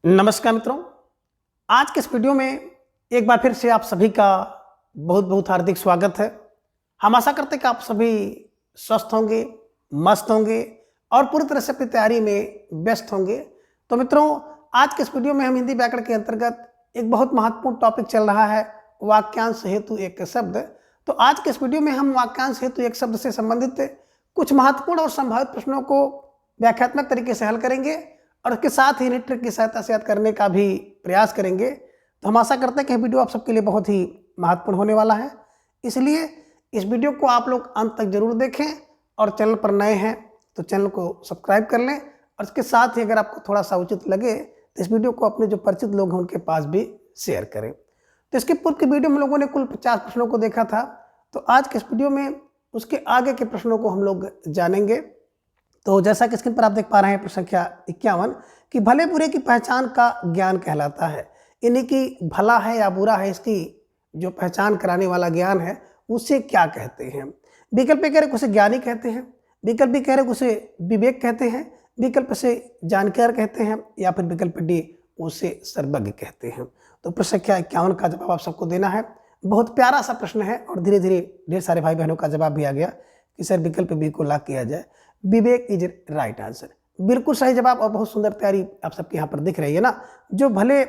नमस्कार मित्रों। आज के इस वीडियो में एक बार फिर से आप सभी का बहुत बहुत हार्दिक स्वागत है। हम आशा करते हैं कि आप सभी स्वस्थ होंगे, मस्त होंगे और पूरी तरह से अपनी तैयारी में व्यस्त होंगे। तो मित्रों, आज के इस वीडियो में हम हिंदी व्याकरण के अंतर्गत एक बहुत महत्वपूर्ण टॉपिक चल रहा है, वाक्यांश हेतु एक शब्द। तो आज के इस वीडियो में हम वाक्यांश हेतु एक शब्द से संबंधित कुछ महत्वपूर्ण और संभावित प्रश्नों को व्याख्यात्मक तरीके से हल करेंगे और उसके साथ ही ट्रिक की सहायता से याद करने का भी प्रयास करेंगे। तो हम आशा करते हैं कि यह वीडियो आप सबके लिए बहुत ही महत्वपूर्ण होने वाला है, इसलिए इस वीडियो को आप लोग अंत तक जरूर देखें और चैनल पर नए हैं तो चैनल को सब्सक्राइब कर लें और इसके साथ ही अगर आपको थोड़ा सा उचित लगे तो इस वीडियो को अपने जो परिचित लोग हैं उनके पास भी शेयर करें। तो इसके पूर्व की वीडियो में लोगों ने कुल 50 प्रश्नों को देखा था, तो आज के इस वीडियो में उसके आगे के प्रश्नों को हम लोग जानेंगे। तो जैसा कि स्क्रीन पर आप देख पा रहे हैं प्रश्न संख्या 51 कि भले बुरे की पहचान का ज्ञान कहलाता है, यानी कि भला है या बुरा है इसकी जो पहचान कराने वाला ज्ञान है उसे क्या कहते हैं। विकल्प कह रहे उसे ज्ञानी कहते हैं, विकल्प भी कह रहे उसे विवेक कहते हैं, विकल्प से जानकार कहते हैं या फिर विकल्प डी उसे सर्वज्ञ कहते हैं। तो प्रश्न संख्या 51 का जवाब आप सबको देना है। बहुत प्यारा सा प्रश्न है और धीरे धीरे ढेर सारे भाई बहनों का जवाब भी आ गया कि सर विकल्प बी को लॉक किया जाए। विवेक इज राइट आंसर, बिल्कुल सही जवाब और बहुत सुंदर तैयारी आप सबके यहाँ पर दिख रही है ना। जो भले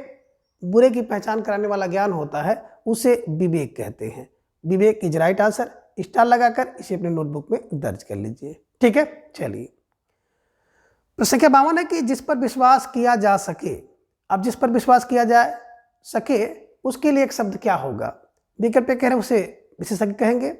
बुरे की पहचान कराने वाला ज्ञान होता है उसे विवेक कहते हैं। विवेक इज राइट आंसर, स्टार लगाकर इसे अपने नोटबुक में दर्ज कर लीजिए। ठीक है, चलिए प्रश्न संख्या 52 है कि जिस पर विश्वास किया जा सके। अब जिस पर विश्वास किया जा सके उसके लिए एक शब्द क्या होगा। विकल्प कह रहे उसे विशेषज्ञ कहेंगे,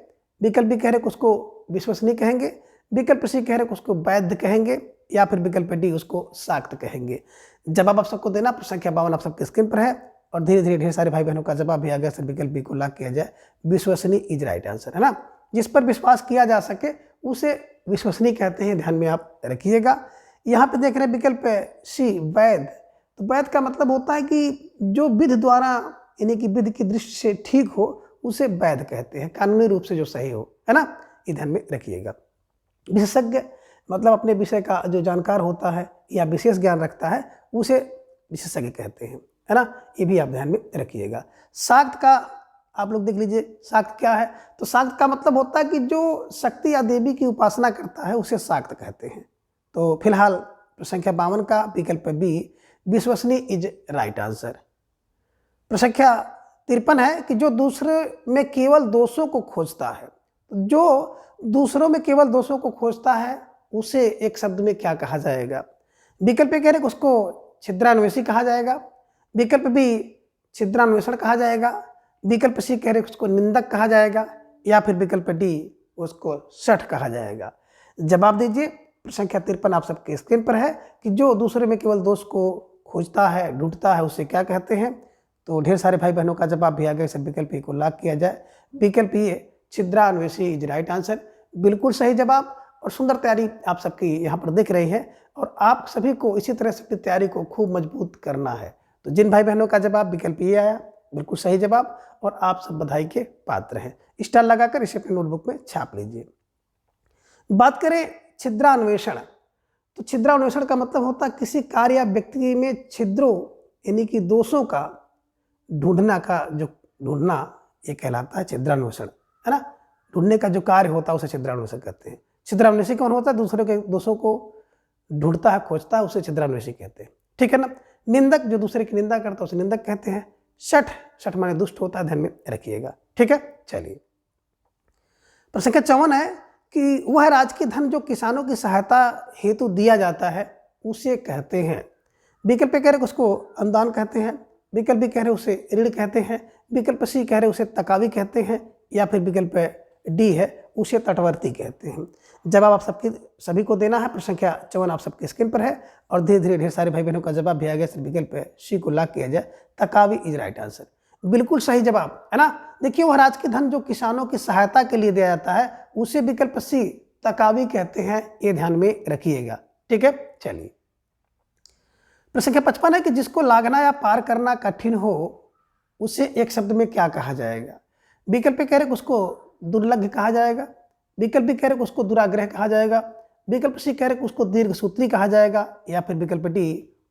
विकल्प भी कह रहे उसको विश्वसनीय कहेंगे, विकल्प सी कह रहे उसको वैध कहेंगे या फिर विकल्प डी उसको साक्त कहेंगे। जवाब आप सबको देना। प्रश्न संख्या 52 आप सबके स्क्रीन पर है और धीरे धीरे ढेर सारे भाई बहनों का जवाब भी आ गया। सर विकल्प बी को लॉक किया जाए, विश्वसनीय इज राइट आंसर, है ना। जिस पर विश्वास किया जा सके उसे विश्वसनीय कहते हैं, ध्यान में आप रखिएगा। यहाँ पे देख रहे हैं विकल्प सी वैध। तो वैध का मतलब होता है कि जो विधि द्वारा यानी कि विधि की दृष्टि से ठीक हो उसे वैध कहते हैं, कानूनी रूप से जो सही हो, है ना, ये ध्यान में रखिएगा। विशेषज्ञ मतलब अपने विषय का जो जानकार होता है या विशेष ज्ञान रखता है उसे विशेषज्ञ कहते हैं, है ना, ये भी आप ध्यान में रखिएगा। साक्त का आप लोग देख लीजिए, साक्त क्या है। तो साक्त का मतलब होता है कि जो शक्ति या देवी की उपासना करता है उसे साक्त कहते हैं। तो फिलहाल प्रश्न संख्या 52 का विकल्प बी विश्वसनीय इज राइट आंसर। प्रश्न संख्या 53 है कि जो दूसरे में केवल दोषों को खोजता है। जो दूसरों में केवल दोषों को खोजता है उसे एक शब्द में क्या कहा जाएगा। विकल्प कह रहे उसको छिद्रान्वेषी कहा जाएगा, विकल्प बी छिद्रान्वेषण कहा जाएगा, विकल्प सी कह रहे उसको निंदक कहा जाएगा या फिर विकल्प डी उसको शठ कहा जाएगा। जवाब दीजिए। प्रश्न संख्या 53 आप सबके स्क्रीन पर है कि जो दूसरे में केवल दोष को खोजता है, ढूंढता है, उसे क्या कहते हैं। तो ढेर सारे भाई बहनों का जवाब भी आ गया। सब विकल्प को लॉक किया जाए, विकल्प ये छिद्रान्वेषी इज राइट आंसर, बिल्कुल सही जवाब और सुंदर तैयारी आप सबकी यहाँ पर दिख रही है और आप सभी को इसी तरह से अपनी तैयारी को खूब मजबूत करना है। तो जिन भाई बहनों का जवाब विकल्प ये आया, बिल्कुल सही जवाब और आप सब बधाई के पात्र हैं। स्टार लगाकर इसे अपनी नोटबुक में छाप लीजिए। बात करें छिद्रान्वेषण, तो छिद्रान्वेषण का मतलब होता है किसी कार्य या व्यक्ति में छिद्रों यानी कि दोषों का ढूंढना का जो ढूंढना ये कहलाता है छिद्रान्वेषण, है ना। ढूंढने का जो कार्य होता है उसे छिद्रान्वेषण कहते हैं। छिद्रान्वेषी कौन होता है, दूसरे के दोषों को ढूंढता है, खोजता है, उसे छिद्रान्वेषी कहते हैं। ठीक है ना। निंदक जो दूसरे की निंदा करता है उसे निंदक कहते हैं। शठ माने दुष्ट होता है, ध्यान में रखिएगा। ठीक है, चलिए प्रश्न संख्या 54 है कि वह राजकीय धन जो किसानों की सहायता हेतु दिया जाता है उसे कहते हैं। विकल्प कह रहे उसको अनुदान कहते हैं, विकल्प भी कह रहे उसे ऋण कहते हैं, विकल्प सी कह रहे उसे तकावी कहते हैं या फिर विकल्प डी है उसे तटवर्ती कहते हैं। जवाब आप सबकी सभी को देना है। प्रश्न संख्या 54 आप सबके स्क्रीन पर है और धीरे धीरे ढेर सारे भाई बहनों का जवाब भी आ गया। सर विकल्प सी को लॉक किया जाए, तकावी इज राइट आंसर, बिल्कुल सही जवाब, है ना। देखिए वह राजकीय धन जो किसानों की सहायता के लिए दिया जाता है उसे विकल्प सी तकावी कहते हैं, ये ध्यान में रखिएगा। ठीक है, चलिए प्रश्न संख्या 55 है कि जिसको लागना या पार करना कठिन हो उसे एक शब्द में क्या कहा जाएगा। विकल्प कह रहे उसको दुर्लभ कहा जाएगा, विकल्प भी कह रहे उसको दुराग्रह कहा जाएगा, विकल्प सी कह रहे उसको दीर्घ सूत्री कहा जाएगा या फिर विकल्प डी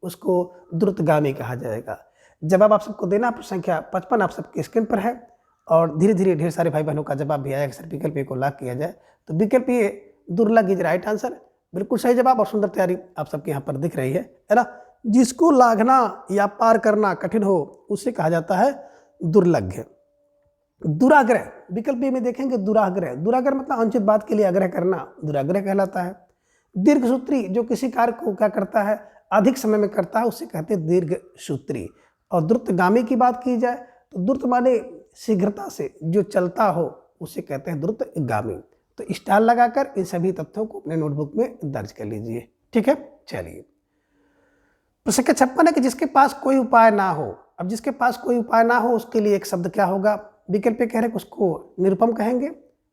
उसको द्रुतगामी कहा जाएगा। जवाब आप सबको देना। प्रश्न संख्या 55 आप सबके स्क्रीन पर है और धीरे धीरे ढेर सारे भाई बहनों का जवाब भी आया कि सर विकल्प ए को लॉक किया जाए। तो विकल्प ए दुर्लभ इज राइट आंसर, बिल्कुल सही जवाब और सुंदर तैयारी आप सबके यहाँ पर दिख रही है ना। जिसको लाघना या पार करना कठिन हो उसे कहा जाता है दुर्लभ। दुराग्रह, विकल्प बी में देखेंगे दुराग्रह। दुराग्रह मतलब अनुचित बात के लिए आग्रह करना दुराग्रह कहलाता है। दीर्घसूत्री, जो किसी कार्य को क्या करता है अधिक समय में करता है उसे कहते हैं दीर्घसूत्री। और द्रुतगामी की बात की जाए तो द्रुत माने शीघ्रता से जो चलता हो उसे कहते हैं द्रुतगामी। तो स्टार लगाकर इन सभी तथ्यों को अपने नोटबुक में दर्ज कर लीजिए। ठीक है, चलिए। प्रश्न संख्या 56 है कि जिसके पास कोई उपाय ना हो। अब जिसके पास कोई उपाय ना हो उसके लिए एक शब्द क्या होगा। विकल्प ए कह रहे उसको निरुपम कहेंगे,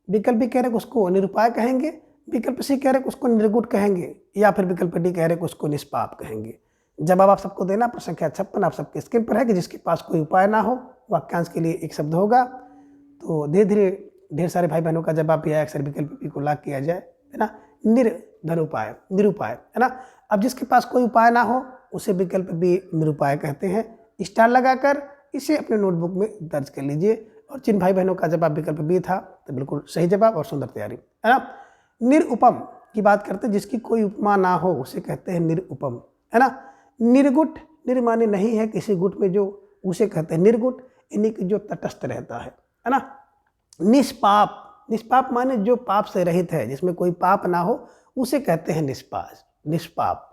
विकल्प बी कह रहे उसको निरुपाय कहेंगे, विकल्प सी कह रहे उसको निर्गुण कहेंगे, या फिर विकल्प डी कह रहे उसको निष्पाप कहेंगे। जवाब आप सबको देना। प्रश्न संख्या 56 आप सबके स्क्रीन पर है कि जिसके पास कोई उपाय ना हो वाक्यांश के लिए एक शब्द होगा। तो धीरे धीरे ढेर सारे भाई बहनों का जवाब भी आया अक्सर विकल्प बी को लॉक किया जाए, है ना। निर्धनुपाय, निरुपाय, है ना। अब जिसके पास कोई उपाय ना हो उसे विकल्प बी निरुपाय कहते हैं। स्टार लगाकर इसे अपने नोटबुक में दर्ज कर लीजिए। और जिन भाई बहनों का जवाब विकल्प बी था तो बिल्कुल सही जवाब और सुंदर तैयारी, है ना। निरुपम की बात करते हैं, जिसकी कोई उपमा ना हो उसे कहते हैं निरुपम, है ना। निर्गुट, निर्माने नहीं है किसी गुट में जो, उसे कहते हैं निर्गुट, यानी कि जो तटस्थ रहता है ना। निष्पाप, निष्पाप माने जो पाप से रहित है, जिसमें कोई पाप ना हो उसे कहते हैं निष्पाप।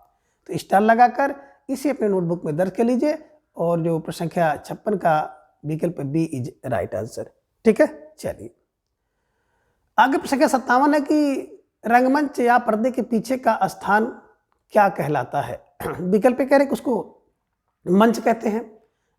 तो स्टार लगाकर इसे अपने नोटबुक में दर्ज कर लीजिए। और जो प्रश्न संख्या 56 का विकल्प बी इज राइट आंसर। ठीक है, चलिए आगे। प्रश्न संख्या 57 है कि रंगमंच या पर्दे के पीछे का स्थान क्या कहलाता है। विकल्प कह रहे उसको मंच कहते हैं,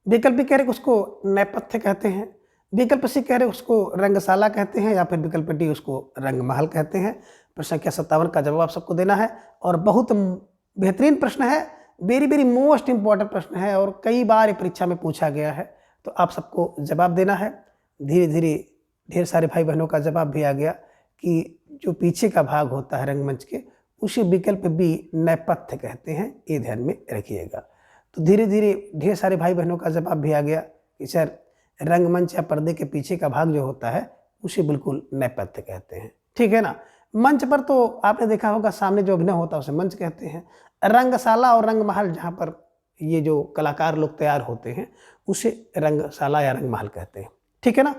विकल्प कह रहे उसको नेपथ्य कहते हैं, विकल्प सी कह रहे उसको रंगशाला कहते हैं, या फिर विकल्प डी उसको रंगमहल कहते हैं। प्रश्न संख्या 57 का जवाब आप सबको देना है और बहुत बेहतरीन प्रश्न है, वेरी वेरी मोस्ट इंपॉर्टेंट प्रश्न है और कई बार परीक्षा में पूछा गया है। तो आप सबको जवाब देना है। धीरे धीरे ढेर सारे भाई बहनों का जवाब भी आ गया कि जो पीछे का भाग होता है रंगमंच के उसे विकल्प बी नेपथ्य कहते हैं, ये ध्यान में रखिएगा। तो धीरे धीरे ढेर सारे भाई बहनों का जवाब भी आ गया कि सर रंगमंच या पर्दे के पीछे का भाग जो होता है उसे बिल्कुल नेपथ्य कहते हैं। ठीक है ना। मंच पर तो आपने देखा होगा सामने जो अभिनय होता है उसे मंच कहते हैं। रंगशाला और रंगमहल जहाँ पर ये जो कलाकार लोग तैयार होते हैं उसे रंगशाला या रंगमहल कहते हैं। ठीक है ना।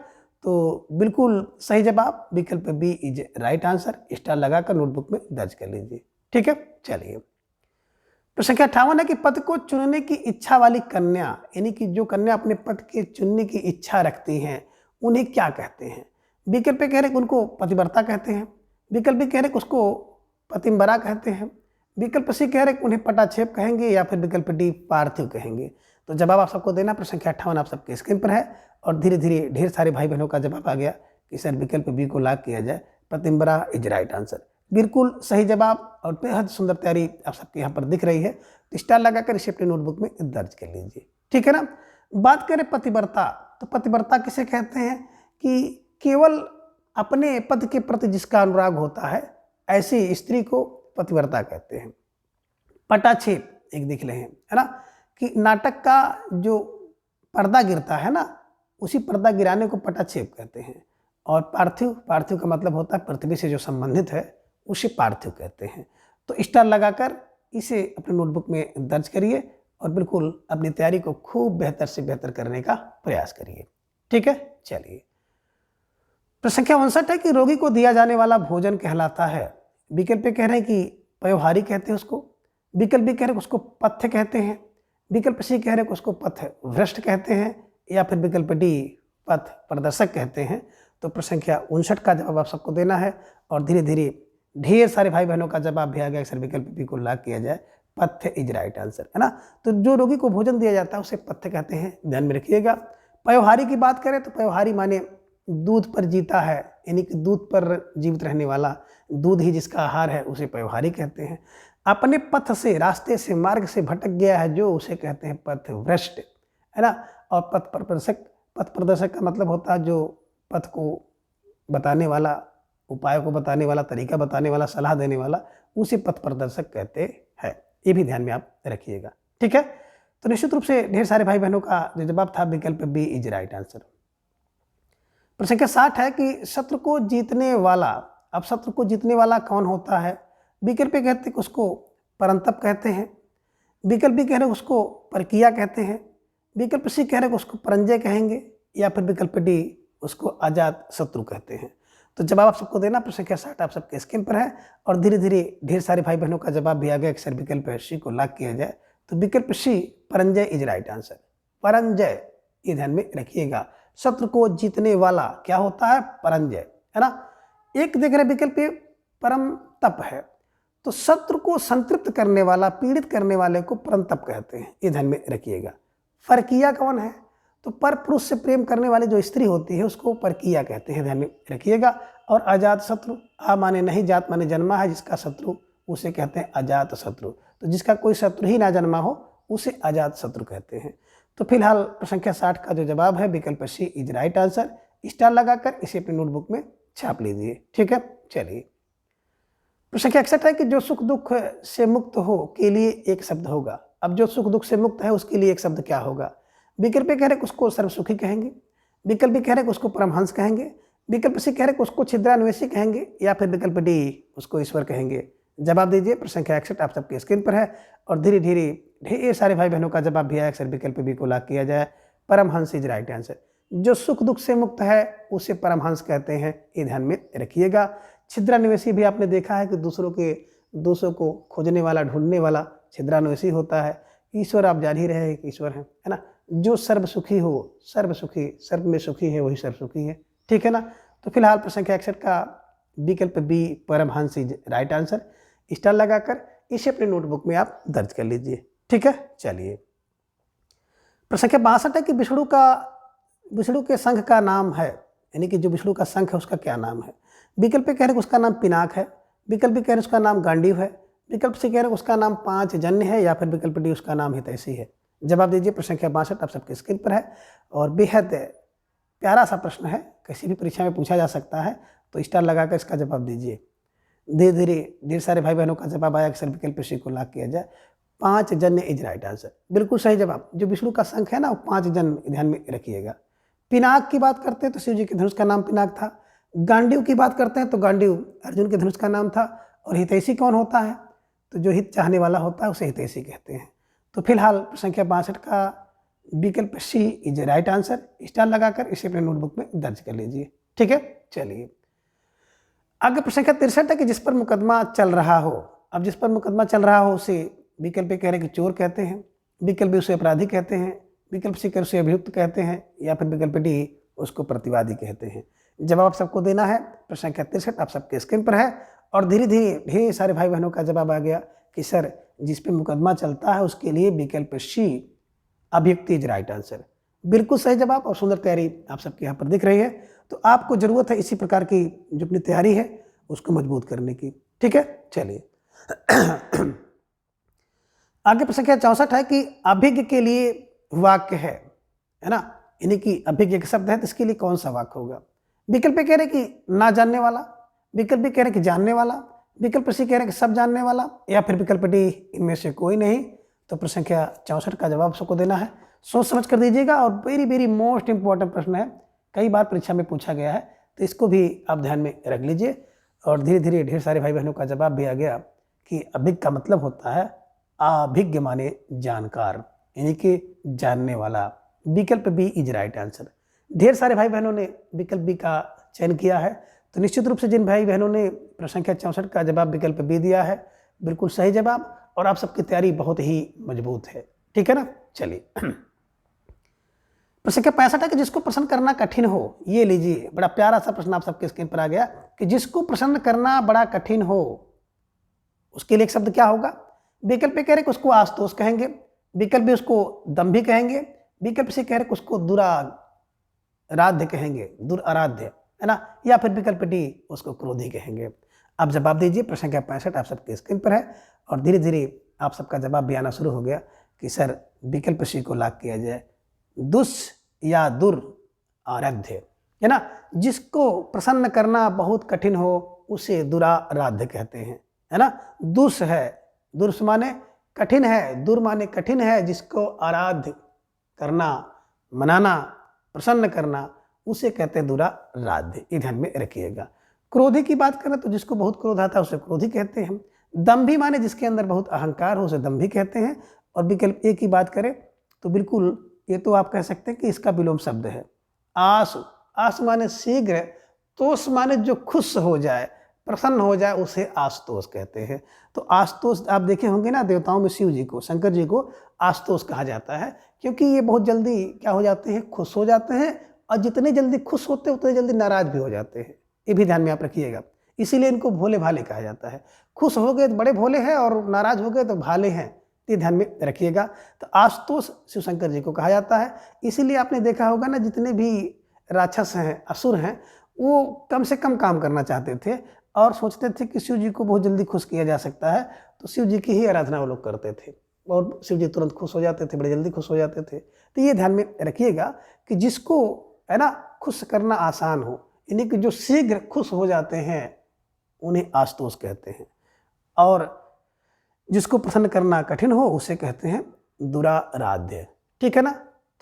तो बिल्कुल सही जवाब विकल्प B is right answer. Star लगाकर नोटबुक में दर्ज कर लीजिए। ठीक है, चलिए। प्रश्न संख्या 58 है कि पद को चुनने की इच्छा वाली कन्या, यानी कि जो कन्या अपने पद के चुनने की इच्छा रखती हैं उन्हें क्या कहते हैं। विकल्प कह रहे उनको पतिव्रता कहते हैं, विकल्प कह रहे उसको पतिम्बरा कहते हैं, विकल्प सी कह रहे उन्हें पटाक्षेप कहेंगे, या फिर विकल्प डी पार्थिव कहेंगे। तो जवाब आप सबको देना। प्रश्न संख्या 58 आप सबके स्क्रीन पर है और धीरे धीरे ढेर सारे भाई बहनों का जवाब आ गया कि सर विकल्प बी को लॉक किया जाए, पतिम्बरा इज राइट आंसर। बिल्कुल सही जवाब और बेहद सुंदर तैयारी आप सबके यहाँ पर दिख रही है। तो स्टार लगाकर इसे अपने नोटबुक में दर्ज कर लीजिए। ठीक है ना। बात करें पतिव्रता, तो पतिव्रता किसे कहते हैं कि केवल अपने पति के प्रति जिसका अनुराग होता है ऐसी स्त्री को पतिव्रता कहते हैं। पटाक्षेप एक देख रहे हैं, है ना, कि नाटक का जो पर्दा गिरता है ना उसी पर्दा गिराने को पटाक्षेप कहते हैं। और पार्थिव, पार्थिव का मतलब होता है पृथ्वी से जो संबंधित है उसे पार्थिव कहते हैं। तो स्टार लगाकर इसे अपने नोटबुक में दर्ज करिए और बिल्कुल अपनी तैयारी को खूब बेहतर से बेहतर करने का प्रयास करिए। ठीक है, चलिए। प्रश्न संख्या 59 है कि रोगी को दिया जाने वाला भोजन कहलाता है। विकल्प कह रहे हैं कि पयोहारी कहते हैं उसको, विकल्प भी कह रहे हैं उसको पथ्य कहते हैं, विकल्प सी कह रहे हैं उसको पथ भ्रष्ट कहते हैं, या फिर विकल्प डी पथ प्रदर्शक कहते हैं। तो प्रश्न संख्या 59 का जवाब आप सबको देना है और धीरे धीरे ढेर सारे भाई बहनों का जवाब भी आ गया सर विकल्प बी को लॉक किया जाए, पथ्य इज राइट आंसर, है ना। तो जो रोगी को भोजन दिया जाता है उसे पथ्य कहते हैं, ध्यान में रखिएगा। पयोहारी की बात करें तो पयोहारी माने दूध पर जीता है, यानी कि दूध पर जीवित रहने वाला, दूध ही जिसका आहार है उसे पयोहारी कहते हैं। अपने पथ से, रास्ते से, मार्ग से भटक गया है जो, उसे कहते हैं पथ भ्रष्ट, है ना। और पथ प्रदर्शक, पथ प्रदर्शक का मतलब होता है जो पथ को बताने वाला, उपाय को बताने वाला, तरीका बताने वाला, सलाह देने वाला, उसे पथ प्रदर्शक कहते हैं। ये भी ध्यान में आप रखिएगा। ठीक है, तो निश्चित रूप से ढेर सारे भाई बहनों का जो जवाब था विकल्प बी इज राइट आंसर। प्रश्न संख्या 60 है कि शत्रु को जीतने वाला, अब शत्रु को जीतने वाला कौन होता है? विकल्प ए कहते हैं कि उसको परंतप कहते हैं, विकल्प बी कह रहे उसको परकिया कहते हैं, विकल्प सी कह रहे उसको परंजय कहेंगे, या फिर विकल्प डी उसको अजात शत्रु कहते हैं। तो जवाब आप सबको देना। प्रश्न संख्या 60 आप सबके स्क्रीन पर है और धीरे धीरे ढेर सारे भाई बहनों का जवाब भी आ गया कि सर विकल्प सी को लॉक किया जाए। तो विकल्प सी परंजय इज राइट आंसर। परंजय, ये ध्यान में रखिएगा, शत्रु को जीतने वाला क्या होता है? परंजय, है ना। एक देख रहे विकल्प ए परम तप है, तो शत्रु को संतृप्त करने वाला, पीड़ित करने वाले को परम तप कहते हैं, ये ध्यान में रखिएगा। परकिया कौन है? तो पर पुरुष से प्रेम करने वाली जो स्त्री होती है उसको परकिया कहते हैं, ध्यान में रखिएगा। और अजात शत्रु, आ माने नहीं, जात माने जन्मा है, जिसका शत्रु उसे कहते हैं अजात शत्रु। तो जिसका कोई शत्रु ही ना जन्मा हो उसे अजात शत्रु कहते हैं। तो फिलहाल प्रश्न संख्या 60 का जो जवाब है विकल्प सी इज राइट आंसर। स्टार लगाकर इसे अपनी नोटबुक में छाप लीजिए, ठीक है। चलिए, प्रश्न संख्या 61 है कि जो सुख दुख से मुक्त हो के लिए एक शब्द होगा। अब जो सुख दुख से मुक्त है उसके लिए एक शब्द क्या होगा? विकल्प कह रहे उसको सर्वसुखी कहेंगे, विकल्प भी कह रहे उसको परमहंस कहेंगे, विकल्प सी कह रहे उसको छिद्रान्वेषी कहेंगे, या फिर विकल्प डी उसको ईश्वर कहेंगे। जवाब दीजिए। प्रश्न संख्या 61 आप सबके स्क्रीन पर है और धीरे धीरे ढेर सारे भाई बहनों का जवाब भी आया सर विकल्प बी को लॉक किया जाए। Paramhans is right answer. जो सुख दुख से मुक्त है उसे परमहंस कहते हैं, ये ध्यान में रखिएगा। छिद्रान्वेषी भी आपने देखा है कि दूसरों के दोषों को खोजने वाला, ढूंढने वाला छिद्रान्वेषी होता है। ईश्वर आप जान ही रहे हैं कि ईश्वर है ना। जो सर्व सुखी हो, सर्व सुखी, सर्व में सुखी है वही सर्व सुखी है, ठीक है ना। तो फिलहाल प्रश्न संख्या 61 का विकल्प B Paramhans is right answer. Star लगाकर इसे अपने नोटबुक में आप दर्ज कर लीजिए, ठीक है। चलिए, प्रश्न संख्या 62 है कि विष्णु के संघ का नाम है, यानी कि जो विष्णु का संघ है उसका क्या नाम है? विकल्प कह रहे उसका नाम पिनाक है, विकल्प कह रहे उसका नाम गांडीव है, विकल्प से कह रहे उसका नाम पांच जन्य है, या फिर विकल्प डी उसका नाम हितैषी है। जवाब दीजिए। प्रश्न संख्या 62 आप सबके स्क्रीन पर है और बेहद प्यारा सा प्रश्न है, किसी भी परीक्षा में पूछा जा सकता है। तो स्टार लगाकर इसका जवाब दीजिए। धीरे धीरे ढेर सारे भाई बहनों का जवाब आया कि सर विकल्प सी को लॉक किया जाए। पांच जन्य इज राइट आंसर, बिल्कुल सही जवाब। जो विष्णु का संख है ना वो पांच जन्य, ध्यान में रखिएगा। पिनाक की बात करते हैं तो शिव जी के धनुष का नाम पिनाक था। गांडीव की बात करते हैं तो गांडीव अर्जुन के धनुष का नाम था। और हितैषी कौन होता है? तो जो हित चाहने वाला होता है उसे हितैषी कहते हैं। तो फिलहाल संख्या 62 का विकल्प सी इज राइट आंसर। स्टार लगाकर इसे अपने नोटबुक में दर्ज कर लीजिए, ठीक है। चलिए, आगे प्रश्न संख्या 63 है कि जिस पर मुकदमा चल रहा हो। अब जिस पर मुकदमा चल रहा हो उसे विकल्प कह रहे कि चोर कहते हैं, विकल्प उसे अपराधी कहते हैं, विकल्प सी उसे अभियुक्त कहते हैं, या फिर विकल्प डी उसको प्रतिवादी कहते हैं। जवाब सबको देना है। प्रश्न संख्या 63 आप सबके स्क्रीन पर है और धीरे धीरे ढेर सारे भाई बहनों का जवाब आ गया कि सर जिस पे मुकदमा चलता है उसके लिए विकल्प सी अभियुक्त इज राइट आंसर। बिल्कुल सही जवाब और सुंदर तैयारी आप सबके यहाँ पर दिख रही है। तो आपको जरूरत है इसी प्रकार की जो अपनी तैयारी है उसको मजबूत करने की, ठीक है। चलिए, आगे प्रश्न संख्या 64 है कि अभिज्ञ के लिए वाक्य है ना, यानी कि अभिज्ञ का शब्द है तो इसके लिए कौन सा वाक्य होगा? विकल्प कह रहे कि ना जानने वाला, विकल्प कह रहे कि जानने वाला, विकल्प सी कह रहे कि सब जानने वाला, या फिर विकल्प डी इनमें से कोई नहीं। तो प्रश्न संख्या 64 का जवाब सबको देना है। सोच समझ कर दीजिएगा और वेरी वेरी मोस्ट इंपॉर्टेंट प्रश्न है, कई बार परीक्षा में पूछा गया है, तो इसको भी आप ध्यान में रख लीजिए। और धीरे धीरे ढेर सारे भाई बहनों का जवाब भी आ गया कि अभिज्ञ का मतलब होता है अभिज्ञ माने जानकार, यानी कि जानने वाला। विकल्प बी इज राइट आंसर। ढेर सारे भाई बहनों ने विकल्प बी का चयन किया है। तो निश्चित रूप से जिन भाई बहनों ने प्रश्न संख्या 64 का जवाब विकल्प बी दिया है, बिल्कुल सही जवाब और आप सबकी तैयारी बहुत ही मजबूत है, ठीक है ना। चलिए, प्रश्न संख्या 65 है कि जिसको प्रसन्न करना कठिन हो। ये लीजिए, बड़ा प्यारा सा प्रश्न आप सबके स्क्रीन पर आ गया कि जिसको प्रसन्न करना बड़ा कठिन हो उसके लिए एक शब्द क्या होगा? विकल्प कह रहे कि उसको आशुतोष कहेंगे, विकल्प भी उसको दंभी कहेंगे, विकल्प से कह रहे कि उसको दुराराध्य कहेंगे, दुराराध्य, है ना, या फिर विकल्प डी उसको क्रोधी कहेंगे। अब जवाब दीजिए। प्रश्न संख्या 65 आप सबके स्क्रीन पर है और धीरे धीरे आप सबका जवाब भी आना शुरू हो गया कि सर विकल्प सी को लॉक किया जाए। दुष या दुर आराध्य, है ना, जिसको प्रसन्न करना बहुत कठिन हो उसे दुराराध्य कहते हैं, है ना। दुष है, दुर्स माने कठिन है, दूर माने कठिन है, जिसको आराध्य करना, मनाना, प्रसन्न करना, उसे कहते हैं दुराराध्य। ये ध्यान में रखिएगा। क्रोधी की बात करें तो जिसको बहुत क्रोध आता है उसे क्रोधी कहते हैं। दंभी माने जिसके अंदर बहुत अहंकार हो उसे दंभी कहते हैं। और विकल्प ए की बात करें तो बिल्कुल ये तो आप कह सकते हैं कि इसका विलोम शब्द है आस। आस माने शीघ्र, तोष माने जो खुश हो जाए, प्रसन्न हो जाए, उसे आशुतोष कहते हैं। तो आशुतोष आप देखे होंगे ना, देवताओं में शिव जी को, शंकर जी को आशुतोष कहा जाता है, क्योंकि ये बहुत जल्दी क्या हो जाते हैं, खुश हो जाते हैं, और जितने जल्दी खुश होते हैं उतने जल्दी नाराज भी हो जाते हैं। ये भी ध्यान में आप रखिएगा, इसीलिए इनको भोले भाले कहा जाता है। खुश हो गए तो बड़े भोले हैं और नाराज हो गए तो भाले हैं, ये ध्यान में रखिएगा। तो आशुतोष शिव शंकर जी को कहा जाता है। इसीलिए आपने देखा होगा ना, जितने भी राक्षस हैं, असुर हैं, वो कम से कम काम करना चाहते थे और सोचते थे कि शिव जी को बहुत जल्दी खुश किया जा सकता है, तो शिव जी की ही आराधना वो लोग करते थे और शिव जी तुरंत खुश हो जाते थे, बड़े जल्दी खुश हो जाते थे। तो ये ध्यान में रखिएगा कि जिसको है ना खुश करना आसान हो, यानी कि जो शीघ्र खुश हो जाते हैं, उन्हें आशुतोष कहते हैं, और जिसको प्रसन्न करना कठिन हो उसे कहते हैं दुराराध्य। ठीक है ना।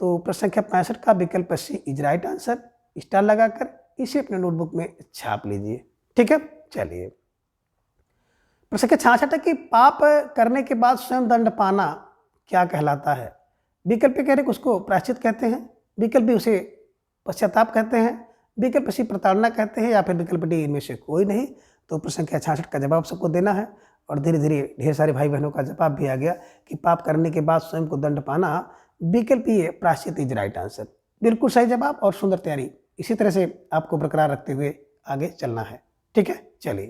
तो प्रश्न संख्या 65 का विकल्प सी इज राइट आंसर। स्टार लगाकर इसे अपने नोटबुक में छाप लीजिए। ठीक है, चलिए। प्रश्न संख्या 66 है कि पाप करने के बाद स्वयं दंड पाना क्या कहलाता है। विकल्प कह रहे उसको प्रायश्चित कहते हैं, विकल्प भी उसे पश्चाताप कहते हैं, विकल्प सी प्रताड़ना कहते हैं, या फिर विकल्प डी इनमें से कोई नहीं। तो प्रश्न संख्या 66 का जवाब सबको देना है, और धीरे धीरे ढेर सारे भाई बहनों का जवाब भी आ गया कि पाप करने के बाद स्वयं को दंड पाना, विकल्प ये प्रायश्चित इज राइट आंसर। बिल्कुल सही जवाब और सुंदर तैयारी। इसी तरह से आपको बरकरार रखते हुए आगे चलना है। ठीक है, चलिए।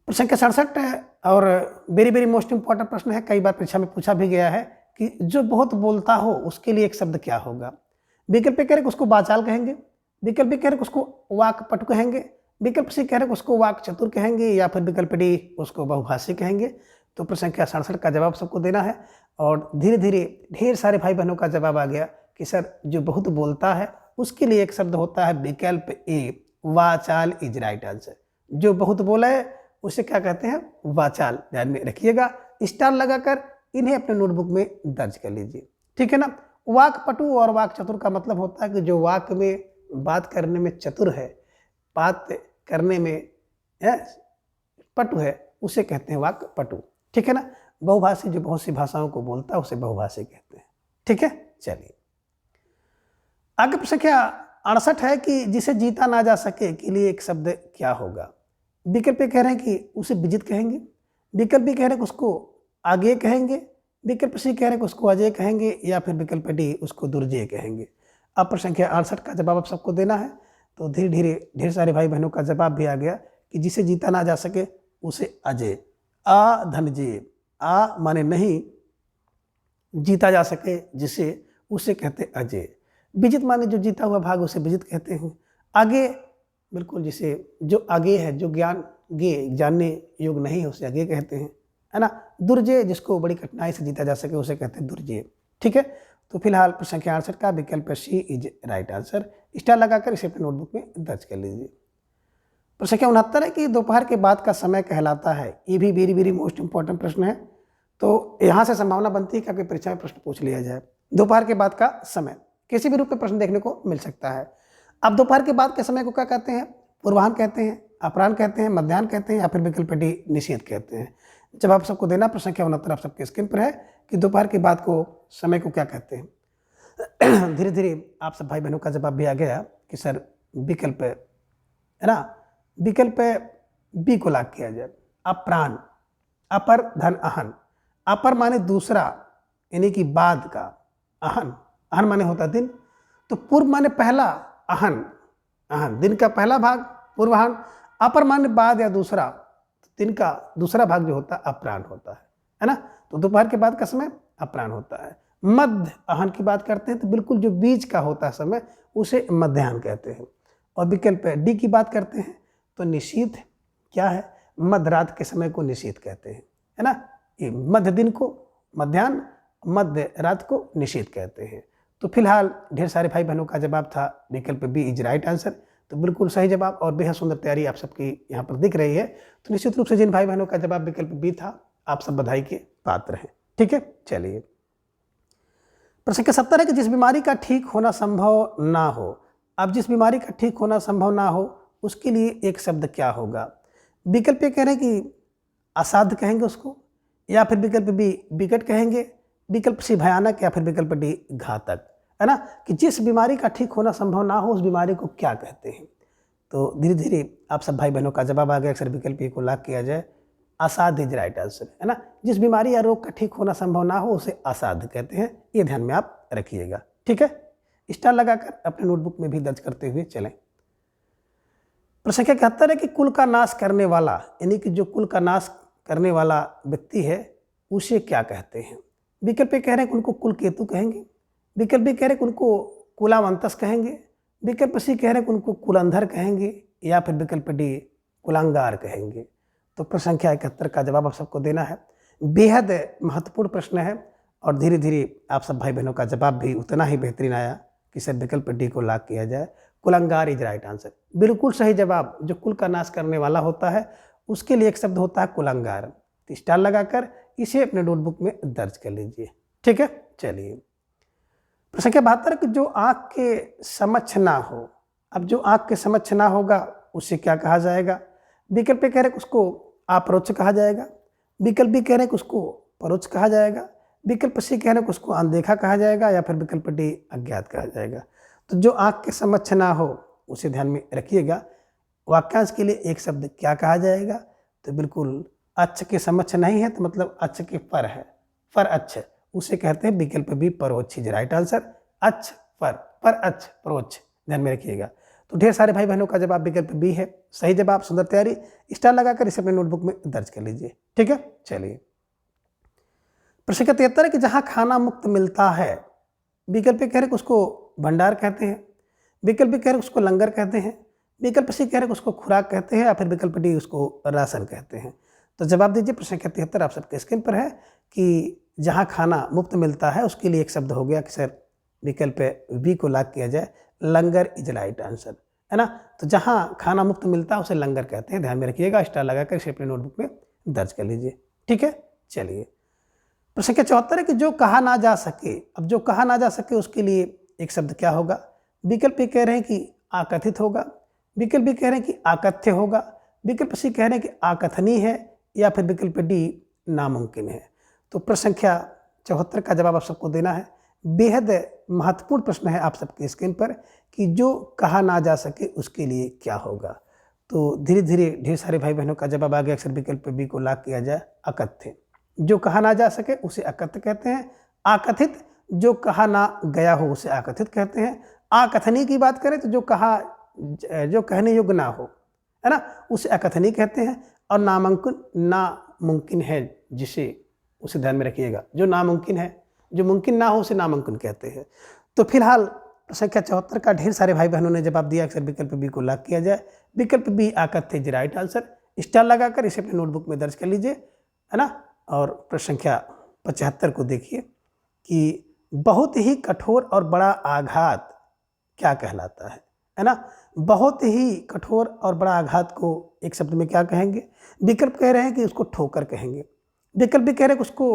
प्रश्न संख्या 67 और वेरी वेरी मोस्ट इंपॉर्टेंट प्रश्न है, कई बार परीक्षा में पूछा भी गया है कि जो बहुत बोलता हो उसके लिए एक शब्द क्या होगा। विकल्प कह रहे उसको वाचाल कहेंगे, विकल्प कह रहे उसको वाक्पटु कहेंगे, विकल्प सी कह रहे उसको वाक चतुर कहेंगे, या फिर विकल्प डी उसको बहुभाषी कहेंगे। तो प्रश्न संख्या 67 का जवाब सबको देना है, और धीरे धीरे ढेर सारे भाई बहनों का जवाब आ गया कि सर जो बहुत बोलता है उसके लिए एक शब्द होता है विकल्प ए वाचाल इज राइट आंसर। जो बहुत बोला है उसे क्या कहते हैं, वाचाल। ध्यान में रखिएगा, स्टार लगाकर इन्हें अपने नोटबुक में दर्ज कर लीजिए। ठीक है ना। वाकपटु और वाक चतुर का मतलब होता है कि जो वाक में बात करने में चतुर है, बात करने में पटु है, उसे कहते हैं वाकपटु। ठीक है ना। बहुभाषी जो बहुत सी भाषाओं को बोलता है उसे बहुभाषी कहते हैं। ठीक है, चलिए आगे। प्रश्न संख्या 68 है कि जिसे जीता ना जा सके के लिए एक शब्द क्या होगा। विकल्प कह रहे हैं कि उसे विजित कहेंगे, विकल्प भी कह रहे हैं कि उसको आगे कहेंगे, विकल्प सी कह रहे हैं कि उसको अजय कहेंगे, या फिर विकल्प डी उसको दुर्जय कहेंगे। अब प्रश्न संख्या 68 का जवाब आप सबको देना है। तो धीरे धीरे ढेर सारे भाई बहनों का जवाब भी आ गया कि जिसे जीता ना जा सके उसे अजय, आ धनजय, आ माने नहीं, जीता जा सके जिसे, उसे कहते अजय। विजित माने जो जीता हुआ भाग उसे विजित कहते हैं। आगे बिल्कुल जिसे जो आगे है, जो ज्ञान गे जानने योग्य नहीं है उसे आगे कहते हैं, है ना। दुर्जय जिसको बड़ी कठिनाई से जीता जा सके उसे कहते हैं दुर्जय। ठीक है। तो फिलहाल प्रश्न संख्या 68 का विकल्प सी इज राइट आंसर। स्टार लगाकर इसे अपने नोटबुक में दर्ज कर लीजिए। प्रश्न संख्या 69 है कि दोपहर के बाद का समय कहलाता है। ये भी वेरी वेरी मोस्ट इंपॉर्टेंट प्रश्न है। तो यहाँ से संभावना बनती है कि आपकी परीक्षा में प्रश्न पूछ लिया जाए। दोपहर के बाद का समय किसी भी रूप में प्रश्न देखने को मिल सकता है। अब दोपहर के बाद के समय को क्या कहते हैं, पूर्वाह्न कहते हैं, अपराह्न कहते हैं, मध्याह्न कहते हैं, या फिर विकल्प डी निषेध कहते हैं। जब आप सबको देना, प्रश्न संख्या 69 आप सबके स्क्रीन पर है कि दोपहर के बाद को समय को क्या कहते हैं। धीरे धीरे आप सब भाई बहनों का जवाब भी आ गया कि सर विकल्प है ना, विकल्प बी को लाग किया जाए। अपराह्न, अपर धन अहन, अपर माने दूसरा यानी कि बाद का, अहन, अहन माने होता दिन, तो पूर्व माने पहला, अहन, अहन दिन का पहला भाग पूर्वाह्न, अपर माने बाद या दूसरा, दिन का दूसरा भाग जो होता है अपराह्न होता है ना। तो दोपहर के बाद का समय अपराह्न होता है। मध्य अहन की बात करते हैं तो बिल्कुल जो बीच का होता है समय उसे मध्याह्न कहते हैं। और विकल्प डी की बात करते हैं तो निशीथ क्या है, मध्य रात के समय को निशीथ कहते हैं, है ना। ये मध्य दिन को मध्याह्न, मध्य रात को निशीथ कहते हैं। तो फिलहाल ढेर सारे भाई बहनों का जवाब था विकल्प बी इज राइट आंसर। तो बिल्कुल सही जवाब और बेहद सुंदर तैयारी आप सबकी यहाँ पर दिख रही है। तो निश्चित रूप से जिन भाई बहनों का जवाब विकल्प बी था, आप सब बधाई के पात्र हैं। ठीक है, चलिए। प्रश्न संख्या 70 है कि जिस बीमारी का ठीक होना संभव ना हो। अब जिस बीमारी का ठीक होना संभव ना हो उसके लिए एक शब्द क्या होगा। विकल्प ए कह रहे हैं कि असाध्य कहेंगे उसको, या फिर विकल्प बी विकट कहेंगे, विकल्प सी भयानक, या फिर विकल्प डी घातक, है ना। कि जिस बीमारी का ठीक होना संभव ना हो उस बीमारी को क्या कहते हैं। तो धीरे धीरे आप सब भाई बहनों का जवाब आ गया। अक्सर विकल्प ए को लॉक किया जाए, असाध्य इज राइट आंसर, है ना। जिस बीमारी या रोग का ठीक होना संभव ना हो उसे असाध्य कहते हैं, ये ध्यान में आप रखिएगा। ठीक है, स्टार लगाकर अपने नोटबुक में भी दर्ज करते हुए चलें। प्रश्न संख्या 71 है कि कुल का नाश करने वाला, यानी कि जो कुल का नाश करने वाला व्यक्ति है उसे क्या कहते हैं। विकल्प ए कह रहे हैं कि उनको कुल केतु कहेंगे, विकल्प बी कह रहे हैं कि उनको कुलावंतस कहेंगे, विकल्प सी कह रहे हैं कि उनको कुलंधर कहेंगे, या फिर विकल्प डी कुलांगार कहेंगे। तो प्रश्न संख्या 71 का जवाब आप सबको देना है। बेहद महत्वपूर्ण प्रश्न है और धीरे धीरे आप सब भाई बहनों का जवाब भी उतना ही बेहतरीन आया कि सर विकल्प डी को लॉक किया जाए, कुलंगार इज राइट आंसर। बिल्कुल सही जवाब। जो कुल का नाश करने वाला होता है उसके लिए एक शब्द होता है कुलंगार। तो स्टार लगाकर इसे अपने नोटबुक में दर्ज कर लीजिए। ठीक है, चलिए। प्रश्न संख्या 72 कि जो आँख के समक्ष ना हो। अब जो आँख के समक्ष ना होगा उसे क्या कहा जाएगा। विकल्प कह रहे हैं उसको अपरोक्ष कहा जाएगा, विकल्प बी कह रहे हैं उसको परोक्ष कहा जाएगा, विकल्प सी कह रहे हैं उसको अनदेखा कहा जाएगा, या फिर विकल्प डी अज्ञात कहा जाएगा। तो जो आँख के समक्ष ना हो उसे ध्यान में रखिएगा। वाक्यांश के लिए एक शब्द क्या कहा जाएगा। तो बिल्कुल अच्छ के समक्ष नहीं है तो मतलब अच्छ के पर है, पर अच्छ, उसे कहते हैं विकल्प बी परोक्ष इज राइट आंसर। अच्छ पर अच्छ परोक्ष, ध्यान में रखिएगा। तो ढेर सारे भाई बहनों का जवाब विकल्प बी है सही जवाब। सुंदर तैयारी, स्टार लगाकर इसे अपने नोटबुक में दर्ज कर लीजिए। ठीक है, चलिए। प्रश्न संख्या 73 है कि जहां खाना मुक्त मिलता है। विकल्प कह रहे उसको भंडार कहते हैं, विकल्प कह रहे उसको लंगर कहते हैं, विकल्प सी कह रहे उसको खुराक कहते हैं, या फिर विकल्प डी उसको राशन कहते हैं। तो जवाब दीजिए। प्रश्न संख्या 73 आप सबके स्क्रीन पर है कि जहां खाना मुफ्त मिलता है उसके लिए एक शब्द हो गया कि सर विकल्प बी को लॉक किया जाए, लंगर इज राइट आंसर, है ना। तो जहां खाना मुफ्त मिलता है उसे लंगर कहते हैं, ध्यान में रखिएगा। स्टार लगाकर इसे अपने नोटबुक में दर्ज कर लीजिए। ठीक है, चलिए। प्रश्न संख्या 74 है कि जो कहा ना जा सके। अब जो कहा ना जा सके उसके लिए एक शब्द क्या होगा। विकल्प ए कह रहे हैं कि आकथित होगा, विकल्प बी कह रहे हैं कि आकथ्य होगा, विकल्प सी कह रहे हैं कि आकथनीय है, या फिर विकल्प डी नामुमकिन है। तो प्रश्न संख्या 74 का जवाब आप सबको देना है। बेहद महत्वपूर्ण प्रश्न है आप सबके स्क्रीन पर कि जो कहा ना जा सके उसके लिए क्या होगा। तो धीरे धीरे ढेर सारे भाई बहनों का जवाब आ गया। अक्सर विकल्प बी को लॉक किया जाए, अकथ्य। जो कहा ना जा सके उसे अकथ्य कहते हैं। आकथित, जो कहा ना गया हो उसे आकथित कहते हैं। आकथनीय की बात करें तो जो कहने योग्य ना हो, है ना, उसे अकथनीय कहते हैं। और नामुमकिन है जिसे, उसे ध्यान में रखिएगा। जो नामुमकिन है, जो मुमकिन ना हो उसे नामुमकिन कहते हैं। तो फिलहाल संख्या 74 का ढेर सारे भाई बहनों ने जवाब दिया। अक्सर विकल्प बी को लॉक किया जाए, विकल्प बी आकथ्य इज राइट आंसर। स्टार लगाकर इसे अपने नोटबुक में दर्ज कर लीजिए, है ना। और प्रश्न संख्या 75 को देखिए कि बहुत ही कठोर और बड़ा आघात क्या कहलाता है ना। बहुत ही कठोर और बड़ा आघात को एक शब्द में क्या कहेंगे। विकल्प कह रहे हैं कि उसको ठोकर कहेंगे, विकल्प भी कह रहे हैं कि उसको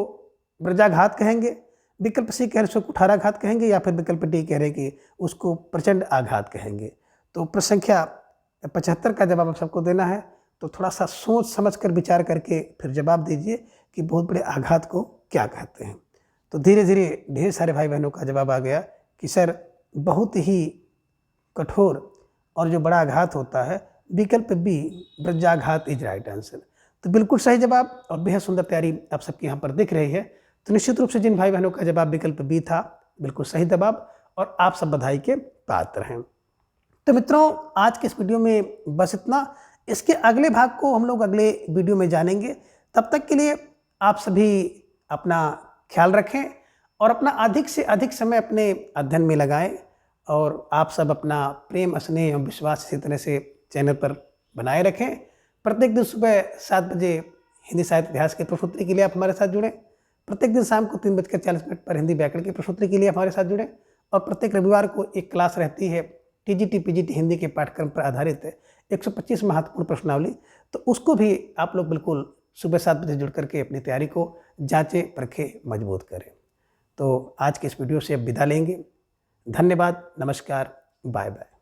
वज्राघात कहेंगे, विकल्प सी कह रहे हैं उसको कुठाराघात कहेंगे, या फिर विकल्प डी कह रहे हैं कि उसको प्रचंड आघात कहेंगे। तो प्रश्न संख्या 75 का जवाब आप सबको देना है। तो थोड़ा सा सोच समझ कर विचार करके फिर जवाब दीजिए कि बहुत बड़े आघात को क्या कहते हैं। तो धीरे धीरे ढेर सारे भाई बहनों का जवाब आ गया कि सर बहुत ही कठोर और जो बड़ा आघात होता है, विकल्प बी वज्राघात इज राइट आंसर। तो बिल्कुल सही जवाब और बेहद सुंदर तैयारी आप सबकी यहाँ पर दिख रही है। तो निश्चित रूप से जिन भाई बहनों का जवाब विकल्प बी था, बिल्कुल सही जवाब और आप सब बधाई के पात्र हैं। तो मित्रों, आज के इस वीडियो में बस इतना। इसके अगले भाग को हम लोग अगले वीडियो में जानेंगे। तब तक के लिए आप सभी अपना ख्याल रखें और अपना अधिक से अधिक समय अपने अध्ययन में लगाएं। और आप सब अपना प्रेम, स्नेह एवं विश्वास इसी तरह से चैनल पर बनाए रखें। प्रत्येक दिन सुबह 7 बजे हिंदी साहित्य इतिहास के प्रश्नोत्तरी के लिए आप हमारे साथ जुड़ें। प्रत्येक दिन शाम को 3:40 पर हिंदी व्याकरण के प्रश्नोत्तरी के लिए हमारे साथ जुड़ें। और प्रत्येक रविवार को एक क्लास रहती है टीजीटी पीजीटी हिंदी के पाठ्यक्रम पर आधारित 125 महत्वपूर्ण प्रश्नावली। तो उसको भी आप लोग बिल्कुल सुबह 7 बजे जुड़ करके अपनी तैयारी को जांचें, परखें, मजबूत करें। तो आज के इस वीडियो से अब विदा लेंगे। धन्यवाद, नमस्कार, बाय बाय।